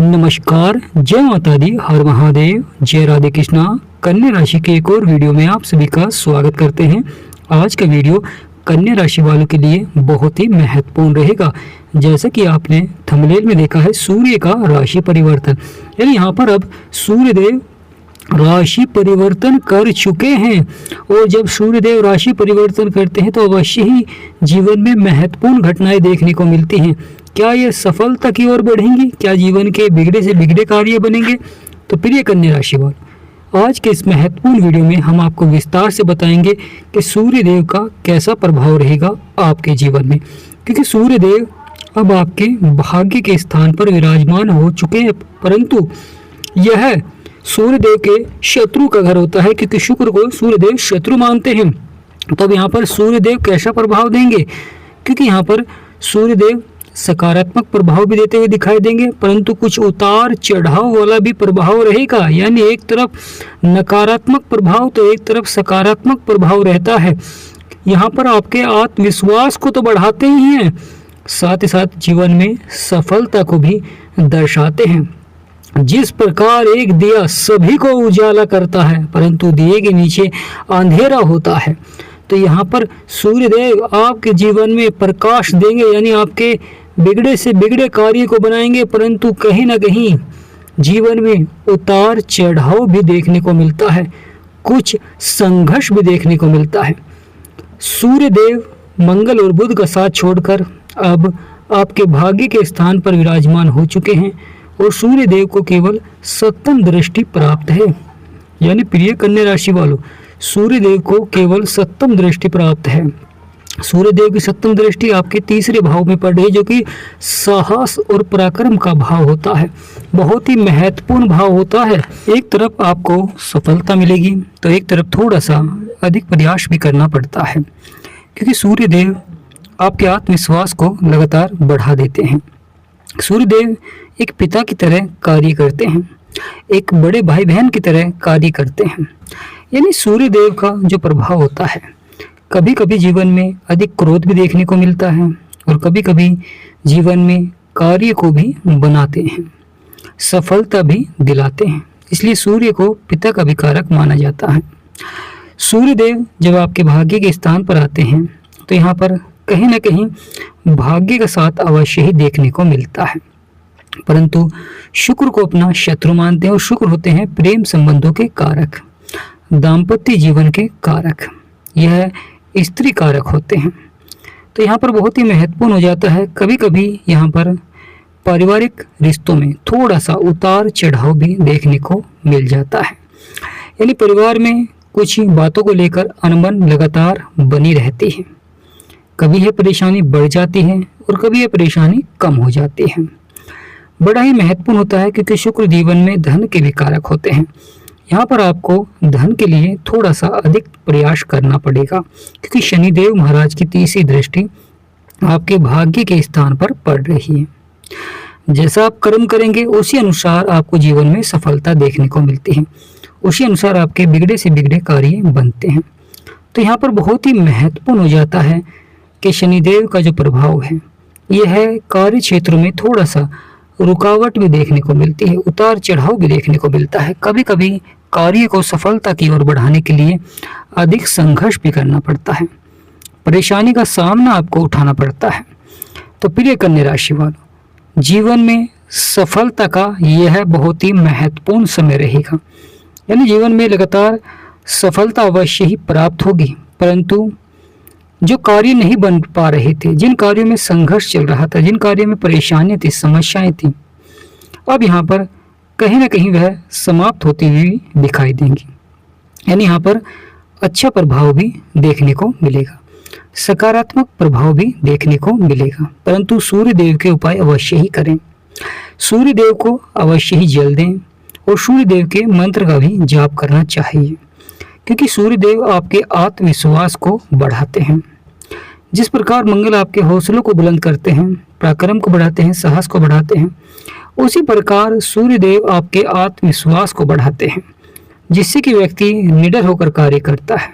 नमस्कार, जय माता दी, हर महादेव, जय राधे कृष्णा। कन्या राशि के एक और वीडियो में आप सभी का स्वागत करते हैं। आज का वीडियो कन्या राशि वालों के लिए बहुत ही महत्वपूर्ण रहेगा। जैसा कि आपने थंबनेल में देखा है, सूर्य का राशि परिवर्तन, यानी यहाँ पर अब सूर्यदेव राशि परिवर्तन कर चुके हैं। और जब सूर्यदेव राशि परिवर्तन करते हैं तो अवश्य ही जीवन में महत्वपूर्ण घटनाएं देखने को मिलती हैं। क्या ये सफलता की ओर बढ़ेंगी? क्या जीवन के बिगड़े से बिगड़े कार्य बनेंगे? तो प्रिय कन्या राशि वालों, आज के इस महत्वपूर्ण वीडियो में हम आपको विस्तार से बताएंगे कि सूर्यदेव का कैसा प्रभाव रहेगा आपके जीवन में। क्योंकि सूर्यदेव अब आपके भाग्य के स्थान पर विराजमान हो चुके हैं, परंतु यह सूर्यदेव के शत्रु का घर होता है, क्योंकि शुक्र को सूर्यदेव शत्रु मानते हैं। तब यहाँ पर सूर्यदेव कैसा प्रभाव देंगे? क्योंकि यहाँ पर सूर्यदेव सकारात्मक प्रभाव भी देते हुए दिखाई देंगे, परंतु कुछ उतार चढ़ाव वाला भी प्रभाव रहेगा। यानी एक तरफ नकारात्मक प्रभाव तो एक तरफ सकारात्मक प्रभाव रहता है। यहाँ पर आपके आत्मविश्वास को तो बढ़ाते ही हैं, साथ ही साथ जीवन में सफलता को भी दर्शाते हैं। जिस प्रकार एक दिया सभी को उजाला करता है, परंतु दिए के नीचे अंधेरा होता है, तो यहाँ पर सूर्यदेव आपके जीवन में प्रकाश देंगे। यानी आपके बिगड़े से बिगड़े कार्य को बनाएंगे, परंतु कहीं ना कहीं जीवन में उतार चढ़ाव भी देखने को मिलता है, कुछ संघर्ष भी देखने को मिलता है। सूर्यदेव मंगल और बुध का साथ छोड़कर अब आपके भाग्य के स्थान पर विराजमान हो चुके हैं और सूर्यदेव को केवल सप्तम दृष्टि प्राप्त है। यानी प्रिय कन्या राशि वालों, सूर्यदेव को केवल सप्तम दृष्टि प्राप्त है। सूर्यदेव की सप्तम दृष्टि आपके तीसरे भाव में पड़ रही है, जो कि साहस और पराक्रम का भाव होता है। बहुत ही महत्वपूर्ण भाव होता है। एक तरफ आपको सफलता मिलेगी तो एक तरफ थोड़ा सा अधिक प्रयास भी करना पड़ता है, क्योंकि सूर्यदेव आपके आत्मविश्वास को लगातार बढ़ा देते हैं। सूर्यदेव एक पिता की तरह कार्य करते हैं, एक बड़े भाई बहन की तरह कार्य करते हैं। यानी सूर्यदेव का जो प्रभाव होता है, कभी कभी जीवन में अधिक क्रोध भी देखने को मिलता है और कभी कभी जीवन में कार्य को भी बनाते हैं, सफलता भी दिलाते हैं। इसलिए सूर्य को पिता का भी कारक माना जाता है। सूर्यदेव जब आपके भाग्य के स्थान पर आते हैं तो यहाँ पर कहीं ना कहीं भाग्य का साथ अवश्य ही देखने को मिलता है, परंतु शुक्र को अपना शत्रु मानते हैं। और शुक्र होते हैं प्रेम संबंधों के कारक, दाम्पत्य जीवन के कारक, यह स्त्री कारक होते हैं। तो यहाँ पर बहुत ही महत्वपूर्ण हो जाता है। कभी कभी यहाँ पर पारिवारिक रिश्तों में थोड़ा सा उतार चढ़ाव भी देखने को मिल जाता है। यानी परिवार में कुछ बातों को लेकर अनबन लगातार बनी रहती है। कभी यह परेशानी बढ़ जाती है और कभी यह परेशानी कम हो जाती है। बड़ा ही महत्वपूर्ण होता है, क्योंकि शुक्र जीवन में धन के भी कारक होते हैं। यहाँ पर आपको धन के लिए थोड़ा सा अधिक प्रयास करना पड़ेगा, क्योंकि शनिदेव महाराज की तीसरी दृष्टि आपके भाग्य के स्थान पर पड़ रही है। जैसा आप कर्म करेंगे उसी अनुसार आपको जीवन में सफलता देखने को मिलती है, उसी अनुसार आपके बिगड़े से बिगड़े कार्य बनते हैं। तो यहाँ पर बहुत ही महत्वपूर्ण हो जाता है कि शनिदेव का जो प्रभाव है, यह कार्य क्षेत्र में थोड़ा सा रुकावट भी देखने को मिलती है, उतार चढ़ाव भी देखने को मिलता है। कभी कभी कार्य को सफलता की ओर बढ़ाने के लिए अधिक संघर्ष भी करना पड़ता है, परेशानी का सामना आपको उठाना पड़ता है। तो प्रिय कन्या राशि वालों, जीवन में सफलता का यह बहुत ही महत्वपूर्ण समय रहेगा। यानी जीवन में लगातार सफलता अवश्य ही प्राप्त होगी, परंतु जो कार्य नहीं बन पा रहे थे, जिन कार्यों में संघर्ष चल रहा था, जिन कार्यों में परेशानियां थी, समस्याएं थी, अब यहाँ पर कहीं ना कहीं वह समाप्त होती हुई दिखाई देंगी। यानी यहाँ पर अच्छा प्रभाव भी देखने को मिलेगा, सकारात्मक प्रभाव भी देखने को मिलेगा, परंतु सूर्यदेव के उपाय अवश्य ही करें। सूर्यदेव को अवश्य ही जल दें और सूर्यदेव के मंत्र का भी जाप करना चाहिए, क्योंकि सूर्यदेव आपके आत्मविश्वास को बढ़ाते हैं। जिस प्रकार मंगल आपके हौसलों को बुलंद करते हैं, पराक्रम को बढ़ाते हैं, साहस को बढ़ाते हैं, उसी प्रकार सूर्यदेव आपके आत्मविश्वास को बढ़ाते हैं, जिससे कि व्यक्ति निडर होकर कार्य करता है।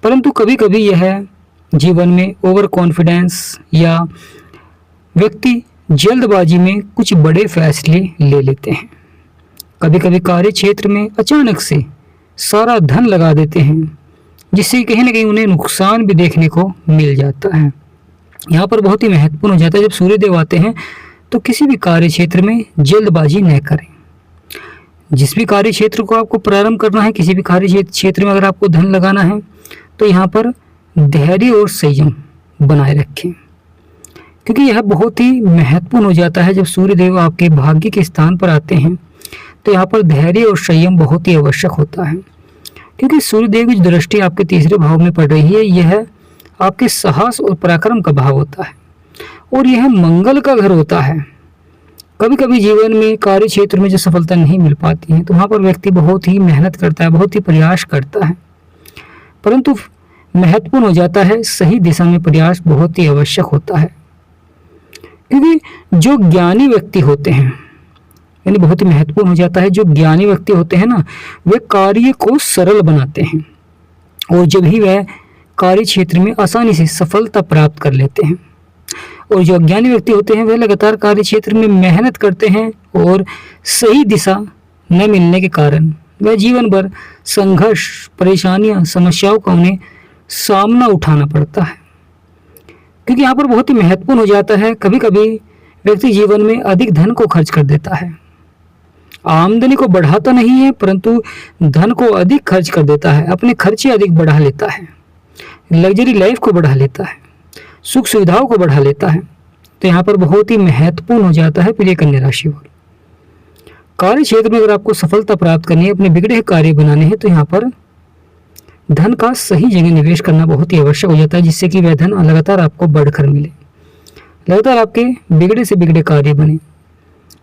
परंतु कभी कभी यह जीवन में ओवर कॉन्फिडेंस या व्यक्ति जल्दबाजी में कुछ बड़े फैसले ले लेते हैं। कभी कभी कार्य क्षेत्र में अचानक से सारा धन लगा देते हैं, जिससे कहीं ना कहीं उन्हें नुकसान भी देखने को मिल जाता है। यहाँ पर बहुत ही महत्वपूर्ण हो जाता है, जब सूर्यदेव आते हैं तो किसी भी कार्य क्षेत्र में जल्दबाजी न करें। जिस भी कार्य क्षेत्र को आपको प्रारंभ करना है, किसी भी कार्य क्षेत्र में अगर आपको धन लगाना है, तो यहाँ पर धैर्य और संयम बनाए रखें, क्योंकि यह बहुत ही महत्वपूर्ण हो जाता है। जब सूर्यदेव आपके भाग्य के स्थान पर आते हैं तो यहाँ पर धैर्य और संयम बहुत ही आवश्यक होता है, क्योंकि सूर्यदेव की दृष्टि आपके तीसरे भाव में पड़ रही है। यह आपके साहस और पराक्रम का भाव होता है और यह मंगल का घर होता है। कभी कभी जीवन में कार्य क्षेत्र में जो सफलता नहीं मिल पाती है, तो वहाँ पर व्यक्ति बहुत ही मेहनत करता है, बहुत ही प्रयास करता है, परंतु महत्वपूर्ण हो जाता है सही दिशा में प्रयास बहुत ही आवश्यक होता है। क्योंकि जो ज्ञानी व्यक्ति होते हैं, यानी बहुत ही महत्वपूर्ण हो जाता है, जो ज्ञानी व्यक्ति होते हैं ना, वे कार्य को सरल बनाते हैं और जब ही वह कार्य क्षेत्र में आसानी से सफलता प्राप्त कर लेते हैं। और जो अज्ञानी व्यक्ति होते हैं, वह लगातार कार्य क्षेत्र में मेहनत करते हैं और सही दिशा न मिलने के कारण वह जीवन भर संघर्ष, परेशानियां, समस्याओं का उन्हें सामना उठाना पड़ता है। क्योंकि यहाँ पर बहुत ही महत्वपूर्ण हो जाता है, कभी कभी व्यक्ति जीवन में अधिक धन को खर्च कर देता है। आमदनी को बढ़ाता नहीं है, परंतु धन को अधिक खर्च कर देता है, अपने खर्चे अधिक बढ़ा लेता है, लग्जरी लाइफ को बढ़ा लेता है, सुख सुविधाओं को बढ़ा लेता है। तो यहाँ पर बहुत ही महत्वपूर्ण हो जाता है प्रिय कन्या राशि वाले। कार्य क्षेत्र में अगर आपको सफलता प्राप्त करनी है, अपने बिगड़े हुए कार्य बनाने हैं, तो यहाँ पर धन का सही जगह निवेश करना बहुत ही आवश्यक हो जाता है, जिससे कि वह धन लगातार आपको बढ़कर मिले, लगातार आपके बिगड़े से बिगड़े कार्य बने,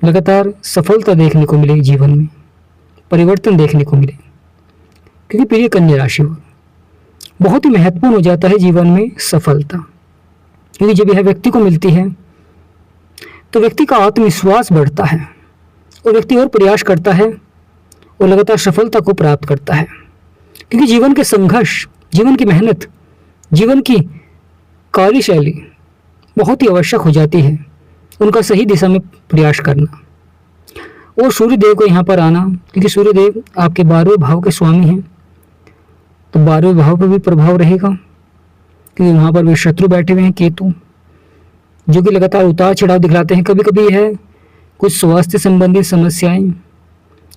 लगातार सफलता देखने को मिले, जीवन में परिवर्तन देखने को मिले। क्योंकि प्रिय कन्या राशि बहुत ही महत्वपूर्ण हो जाता है जीवन में सफलता, क्योंकि जब यह व्यक्ति को मिलती है तो व्यक्ति का आत्मविश्वास बढ़ता है और व्यक्ति और प्रयास करता है और लगातार सफलता को प्राप्त करता है। क्योंकि जीवन के संघर्ष, जीवन की मेहनत, जीवन की कार्यशैली बहुत ही आवश्यक हो जाती है, उनका सही दिशा में प्रयास करना और सूर्यदेव को यहाँ पर आना, क्योंकि सूर्यदेव आपके 12वें भाव के स्वामी हैं, तो 12वें भाव पर भी प्रभाव रहेगा, क्योंकि वहाँ पर भी शत्रु बैठे हुए हैं, केतु, जो कि लगातार उतार चढ़ाव दिखलाते हैं। कभी कभी है कुछ स्वास्थ्य संबंधित समस्याएं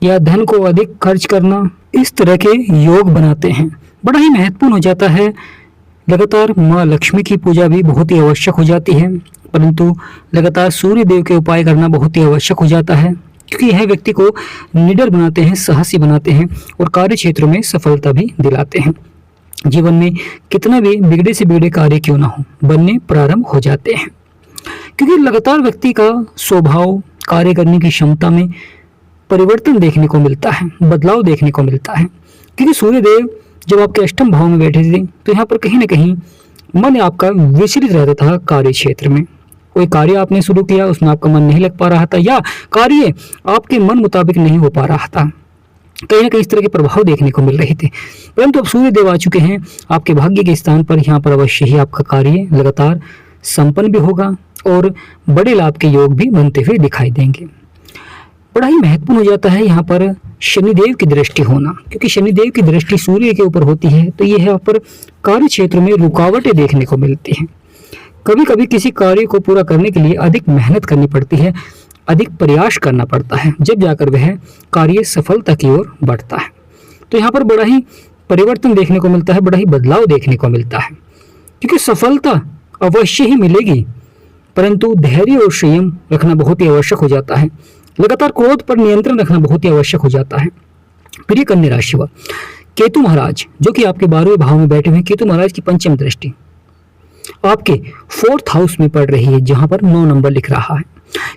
या धन को अधिक खर्च करना, इस तरह के योग बनाते हैं। बड़ा ही महत्वपूर्ण हो जाता है। लगातार माँ लक्ष्मी की पूजा भी बहुत ही आवश्यक हो जाती है, परंतु लगातार सूर्य देव के उपाय करना बहुत ही आवश्यक हो जाता है, क्योंकि यह व्यक्ति को निडर बनाते हैं, साहसी बनाते हैं और कार्य क्षेत्रों में सफलता भी दिलाते हैं। जीवन में कितना भी बिगड़े से बिगड़े कार्य क्यों ना हो, बनने प्रारंभ हो जाते हैं, क्योंकि लगातार व्यक्ति का स्वभाव, कार्य करने की क्षमता में परिवर्तन देखने को मिलता है, बदलाव देखने को मिलता है। क्योंकि सूर्यदेव जब आपके अष्टम भाव में बैठे थे, तो यहाँ पर कहीं ना कहीं मन आपका विचलित रहता था। कार्य क्षेत्र में कोई कार्य आपने शुरू किया, उसमें आपका मन नहीं लग पा रहा था, या कार्य आपके मन मुताबिक नहीं हो पा रहा था, कहीं ना कहीं इस तरह के प्रभाव देखने को मिल रहे थे। परंतु अब सूर्यदेव आ चुके हैं आपके भाग्य के स्थान पर, यहाँ पर अवश्य ही आपका कार्य लगातार संपन्न भी होगा और बड़े लाभ के योग भी बनते हुए दिखाई देंगे। बड़ा ही महत्वपूर्ण हो जाता है यहाँ पर शनिदेव की दृष्टि होना, क्योंकि शनिदेव की दृष्टि सूर्य के ऊपर होती है, तो ये यहाँ पर कार्य क्षेत्र में रुकावटें देखने को मिलती हैं। कभी कभी किसी कार्य को पूरा करने के लिए अधिक मेहनत करनी पड़ती है, अधिक प्रयास करना पड़ता है, जब जाकर वह कार्य सफलता की ओर बढ़ता है। तो यहाँ पर बड़ा ही परिवर्तन देखने को मिलता है, बड़ा ही बदलाव देखने को मिलता है, क्योंकि सफलता अवश्य ही मिलेगी, परंतु धैर्य और संयम रखना बहुत ही आवश्यक हो जाता है। लगातार क्रोध पर नियंत्रण रखना बहुत ही आवश्यक हो जाता है। प्रिय कन्या राशि वाले, केतु महाराज जो कि आपके 12वें भाव में बैठे हुए हैं, केतु महाराज की पंचम दृष्टि आपके 4th हाउस में पड़ रही है, जहां पर 9 नंबर लिख रहा है।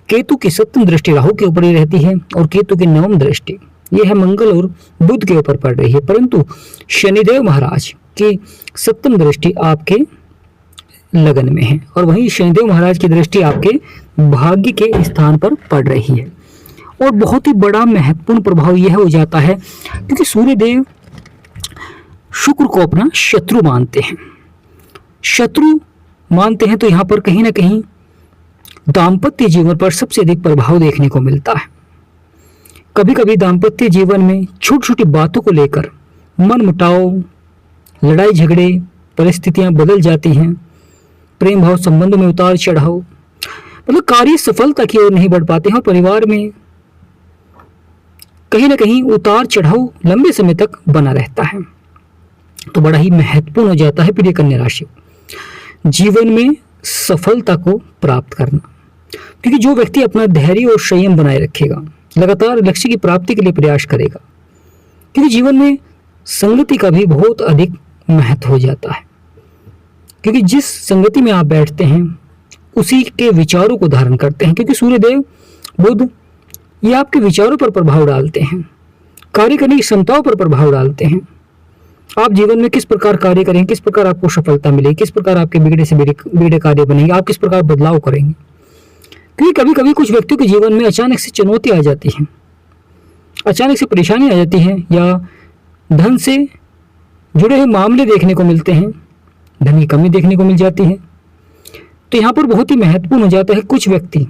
केतु की 7वीं दृष्टि राहु के ऊपर ही रहती है और केतु की 9वीं दृष्टि यह है मंगल और बुध के ऊपर पड़ रही है, परंतु शनिदेव महाराज की 7वीं दृष्टि आपके लगन में है और वहीं शनिदेव महाराज की दृष्टि आपके भाग्य के स्थान पर पड़ रही है। और बहुत ही बड़ा महत्वपूर्ण प्रभाव यह हो जाता है, क्योंकि सूर्यदेव शुक्र को अपना शत्रु मानते हैं। शत्रु मानते हैं तो यहाँ पर कहीं ना कहीं दाम्पत्य जीवन पर सबसे अधिक प्रभाव देखने को मिलता है। कभी कभी दाम्पत्य जीवन में छोटी छोटी बातों को लेकर मनमुटाव, लड़ाई झगड़े, परिस्थितियां बदल जाती हैं। प्रेम भाव संबंधों में उतार चढ़ाव, मतलब कार्य सफलता की ओर नहीं बढ़ पाते हैं और परिवार में कहीं ना कहीं उतार चढ़ाव लंबे समय तक बना रहता है। तो बड़ा ही महत्वपूर्ण हो जाता है प्रिय कन्या राशि जीवन में सफलता को प्राप्त करना, क्योंकि जो व्यक्ति अपना धैर्य और संयम बनाए रखेगा, लगातार लक्ष्य की प्राप्ति के लिए प्रयास करेगा, क्योंकि जीवन में संगति का भी बहुत अधिक महत्व हो जाता है। क्योंकि जिस संगति में आप बैठते हैं उसी के विचारों को धारण करते हैं, क्योंकि सूर्यदेव बुध ये आपके विचारों पर प्रभाव डालते हैं, कार्य करने की क्षमताओं पर प्रभाव डालते हैं। आप जीवन में किस प्रकार कार्य करेंगे, किस प्रकार आपको सफलता मिलेगी, किस प्रकार आपके बिगड़े से बिगड़े कार्य बनेंगे, आप किस प्रकार बदलाव करेंगे। क्योंकि कभी कभी कुछ व्यक्तियों के जीवन में अचानक से चुनौती आ जाती है, अचानक से परेशानी आ जाती है, या धन से जुड़े हुए मामले देखने को मिलते हैं, धन की कमी देखने को मिल जाती है। तो यहाँ पर बहुत ही महत्वपूर्ण हो जाता है, कुछ व्यक्ति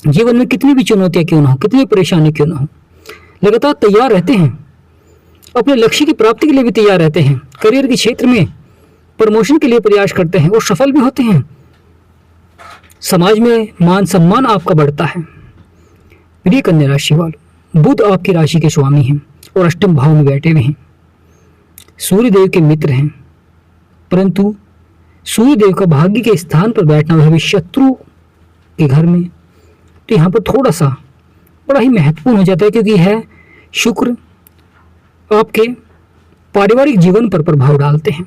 जीवन में कितनी भी चुनौतियां क्यों ना हो, कितनी परेशानी क्यों ना हो, लगातार तैयार रहते हैं, अपने लक्ष्य की प्राप्ति के लिए भी तैयार रहते हैं, करियर के क्षेत्र में प्रमोशन के लिए प्रयास करते हैं और सफल भी होते हैं। समाज में मान सम्मान आपका बढ़ता है। प्रिय कन्या राशि वालों, बुध आपकी राशि के स्वामी हैं और अष्टम भाव में बैठे हुए हैं, सूर्यदेव के मित्र हैं, परंतु सूर्यदेव का भाग्य के स्थान पर बैठना वह भी शत्रु के घर में, तो यहाँ पर थोड़ा सा बड़ा ही महत्वपूर्ण हो जाता है, क्योंकि है शुक्र आपके पारिवारिक जीवन पर प्रभाव डालते हैं,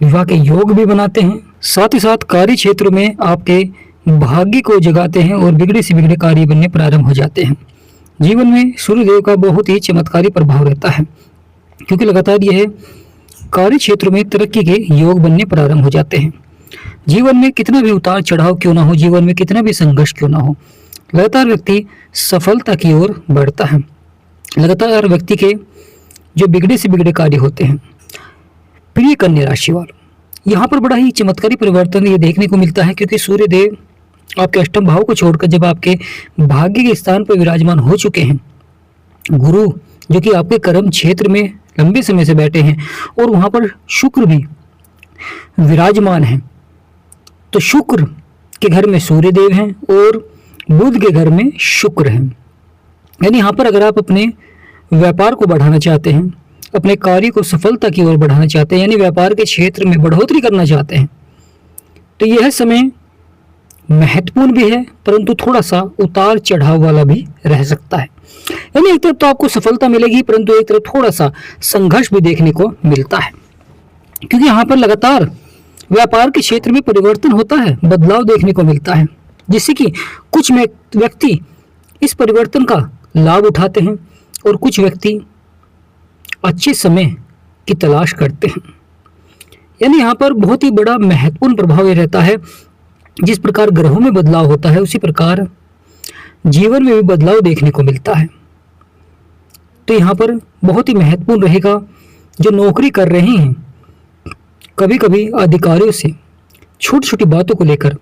विवाह के योग भी बनाते हैं, साथ ही साथ कार्य क्षेत्र में आपके भाग्य को जगाते हैं और बिगड़े से बिगड़े कार्य बनने प्रारंभ हो जाते हैं। जीवन में सूर्यदेव का बहुत ही चमत्कारी प्रभाव रहता है, क्योंकि लगातार यह कार्य क्षेत्र में तरक्की के योग बनने प्रारंभ हो जाते हैं। जीवन में कितना भी उतार चढ़ाव क्यों ना हो, जीवन में कितना भी संघर्ष क्यों ना हो, लगातार व्यक्ति सफलता की ओर बढ़ता है। लगातार व्यक्ति के जो बिगड़े से बिगड़े कार्य होते हैं। प्रिय कन्या राशि वालों, यहाँ पर बड़ा ही चमत्कारी परिवर्तन ये देखने को मिलता है, क्योंकि सूर्यदेव आपके अष्टम भाव को छोड़कर जब आपके भाग्य के स्थान पर विराजमान हो चुके हैं, गुरु जो कि आपके कर्म क्षेत्र में लंबे समय से बैठे हैं और वहां पर शुक्र भी विराजमान है, तो शुक्र के घर में सूर्यदेव हैं और बुध के घर में शुक्र हैं। यानी यहाँ पर अगर आप अपने व्यापार को बढ़ाना चाहते हैं, अपने कार्य को सफलता की ओर बढ़ाना चाहते हैं, यानी व्यापार के क्षेत्र में बढ़ोतरी करना चाहते हैं, तो यह समय महत्वपूर्ण भी है, परंतु थोड़ा सा उतार चढ़ाव वाला भी रह सकता है। यानी एक तरफ तो आपको सफलता मिलेगी, परंतु एक तरफ थोड़ा सा संघर्ष भी देखने को मिलता है, क्योंकि यहाँ पर लगातार व्यापार के क्षेत्र में परिवर्तन होता है, बदलाव देखने को मिलता है, जिससे कि कुछ व्यक्ति इस परिवर्तन का लाभ उठाते हैं और कुछ व्यक्ति अच्छे समय की तलाश करते हैं। यानी यहाँ पर बहुत ही बड़ा महत्वपूर्ण प्रभाव ये रहता है, जिस प्रकार ग्रहों में बदलाव होता है उसी प्रकार जीवन में भी बदलाव देखने को मिलता है। तो यहाँ पर बहुत ही महत्वपूर्ण रहेगा, जो नौकरी कर रहे हैं, कभी कभी अधिकारियों से छोटी छोटी बातों को लेकर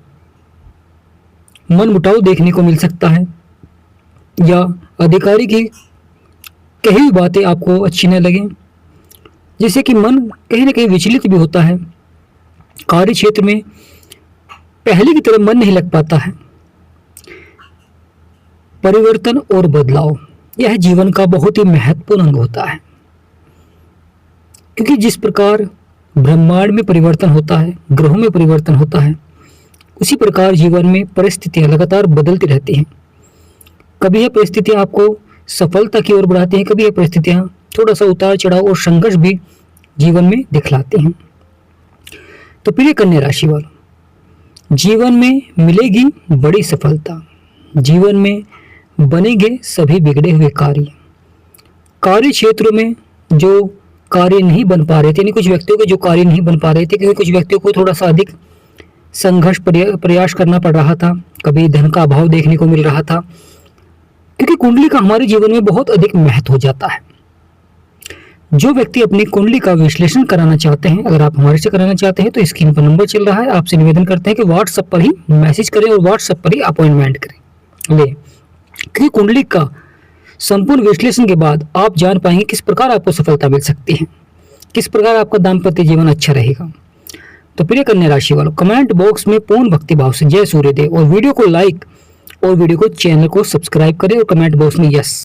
मनमुटाव देखने को मिल सकता है, या अधिकारी की कही हुई बातें आपको अच्छी न लगें, जिससे कि मन कहीं ना कहीं विचलित भी होता है। कार्य क्षेत्र में पहले की तरह मन नहीं लग पाता है। परिवर्तन और बदलाव यह जीवन का बहुत ही महत्वपूर्ण अंग होता है, क्योंकि जिस प्रकार ब्रह्मांड में परिवर्तन होता है, ग्रहों में परिवर्तन होता है, उसी प्रकार जीवन में परिस्थितियां लगातार बदलती रहती हैं। कभी यह परिस्थितियां आपको सफलता की ओर बढ़ाती हैं, कभी यह परिस्थितियां थोड़ा सा उतार चढ़ाव और संघर्ष भी जीवन में दिखलाती हैं। तो प्रिय कन्या राशि वालों, जीवन में मिलेगी बड़ी सफलता, जीवन में बनेंगे सभी बिगड़े हुए कार्य क्षेत्रों में जो कार्य नहीं बन पा रहे थे, यानी कुछ व्यक्तियों के जो कार्य नहीं बन पा रहे थे, क्योंकि कुछ व्यक्तियों को थोड़ा सा अधिक संघर्ष प्रयास करना पड़ रहा था, कभी धन का अभाव देखने को मिल रहा था, क्योंकि कुंडली का हमारे जीवन में बहुत अधिक महत्व हो जाता है। जो व्यक्ति अपनी कुंडली का विश्लेषण कराना चाहते हैं, अगर आप हमारे से कराना चाहते हैं तो स्क्रीन पर नंबर चल रहा है, आपसे निवेदन करते हैं कि व्हाट्सएप पर ही मैसेज करें और व्हाट्सएप पर ही अपॉइंटमेंट करें ले, क्योंकि कुंडली का संपूर्ण विश्लेषण के बाद आप जान पाएंगे किस प्रकार आपको सफलता मिल सकती है, किस प्रकार आपका दाम्पत्य जीवन अच्छा रहेगा। तो प्रिय कन्या राशि वालों, कमेंट बॉक्स में पूर्ण भक्ति भाव से जय सूर्यदेव और वीडियो को लाइक और वीडियो को चैनल को सब्सक्राइब करें और कमेंट बॉक्स में यस